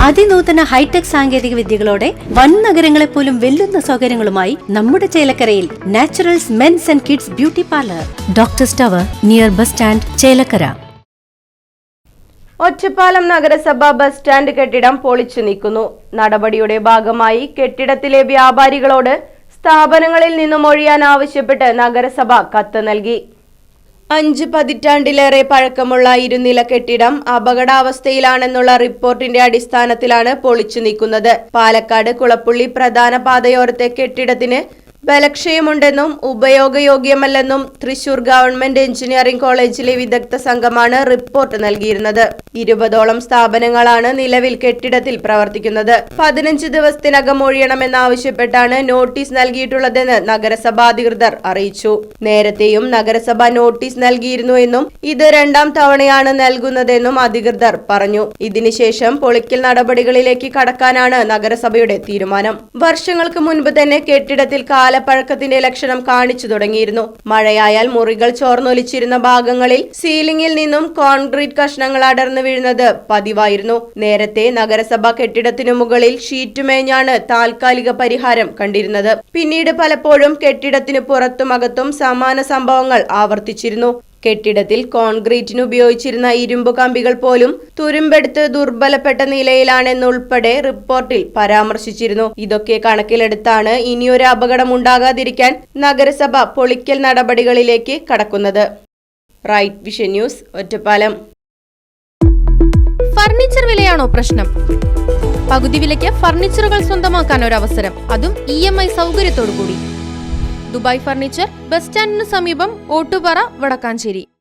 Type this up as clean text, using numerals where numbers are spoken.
അതിനൂതന hi tech സാങ്കേതിക വിദ്യകളോടെ വൻ നഗരങ്ങളെ പോലും വെല്ലുന്ന സൗകര്യങ്ങളുമായി നമ്മുടെ ചേലക്കരയിൽ Naturals men's and kids beauty parlour, doctors tower, near bus stand, Chelakkara. Ottapalam നഗരസഭ ബസ് സ്റ്റാൻഡ് കെട്ടിടം പൊളിച്ചു നീക്കുന്നു. നടപടിയുടെ ഭാഗമായി കെട്ടിടത്തിലെ വ്യാപാരികളോട് സ്ഥാപനങ്ങളിൽ നിന്നും ഒഴിയാൻ ആവശ്യപ്പെട്ട് നഗരസഭ കത്ത് നൽകി. 5 പതിറ്റാണ്ടിലേറെ പഴക്കമുള്ള ഇരുനില കെട്ടിടം അപകടാവസ്ഥയിലാണെന്നുള്ള റിപ്പോർട്ടിന്റെ അടിസ്ഥാനത്തിലാണ് പൊളിച്ചു നീക്കുന്നത്. പാലക്കാട് കുളപ്പുള്ളി പ്രധാന പാതയോരത്തെ കെട്ടിടത്തിന് ബലക്ഷയമുണ്ടെന്നും ഉപയോഗയോഗ്യമല്ലെന്നും തൃശൂർ ഗവൺമെന്റ് എഞ്ചിനീയറിംഗ് കോളേജിലെ വിദഗ്ധ സംഘമാണ് റിപ്പോർട്ട് നൽകിയിരുന്നത്. 20ഓളം സ്ഥാപനങ്ങളാണ് നിലവിൽ കെട്ടിടത്തിൽ പ്രവർത്തിക്കുന്നത്. 15 ദിവസത്തിനകം ഒഴിയണമെന്നാവശ്യപ്പെട്ടാണ് നോട്ടീസ് നൽകിയിട്ടുള്ളതെന്ന് നഗരസഭാ അധികൃതർ അറിയിച്ചു. നേരത്തെയും നഗരസഭ നോട്ടീസ് നൽകിയിരുന്നു എന്നും ഇത് 2ാം തവണയാണ് നൽകുന്നതെന്നും അധികൃതർ പറഞ്ഞു. ഇതിനുശേഷം പൊളിക്കൽ നടപടികളിലേക്ക് കടക്കാനാണ് നഗരസഭയുടെ തീരുമാനം. വർഷങ്ങൾക്ക് മുൻപ് തന്നെ കെട്ടിടത്തിൽ കാലപ്പഴക്കത്തിന്റെ ലക്ഷണം കാണിച്ചു തുടങ്ങിയിരുന്നു. മഴയായാൽ മുറികൾ ചോർന്നൊലിച്ചിരുന്ന ഭാഗങ്ങളിൽ സീലിംഗിൽ നിന്നും കോൺക്രീറ്റ് കഷ്ണങ്ങൾ അടർന്നു വീഴുന്നത് പതിവായിരുന്നു. നേരത്തെ നഗരസഭ കെട്ടിടത്തിനു മുകളിൽ ഷീറ്റ് മേഞ്ഞാണ് താൽക്കാലിക പരിഹാരം കണ്ടിരുന്നത്. പിന്നീട് പലപ്പോഴും കെട്ടിടത്തിനു പുറത്തും അകത്തും സമാന സംഭവങ്ങൾ ആവർത്തിച്ചിരുന്നു. കെട്ടിടത്തിൽ കോൺക്രീറ്റിന് ഉപയോഗിച്ചിരുന്ന ഇരുമ്പ് കമ്പികൾ പോലും തുരുമ്പെടുത്ത് ദുർബലപ്പെട്ട നിലയിലാണെന്നുൾപ്പെടെ റിപ്പോർട്ടിൽ പരാമർശിച്ചിരുന്നു. ഇതൊക്കെ കണക്കിലെടുത്താണ് ഇനിയൊരു അപകടം ഉണ്ടാകാതിരിക്കാൻ നഗരസഭ പൊളിക്കൽ നടപടികളിലേക്ക് കടക്കുന്നത്. Right Vision News, Ottapalam. Furniture വിലയാണോ പ്രശ്നം? പകുതി വിലയ്ക്ക് ഫർണിച്ചറുകൾ സ്വന്തമാക്കാൻ ഒരു അവസരം, അതും EMI സൗകര്യത്തോടു കൂടി. ദുബായ് ഫർണിച്ചർ, ബസ് സ്റ്റാൻഡിന് സമീപം, ഓട്ടുപാറ, വടക്കാഞ്ചേരി.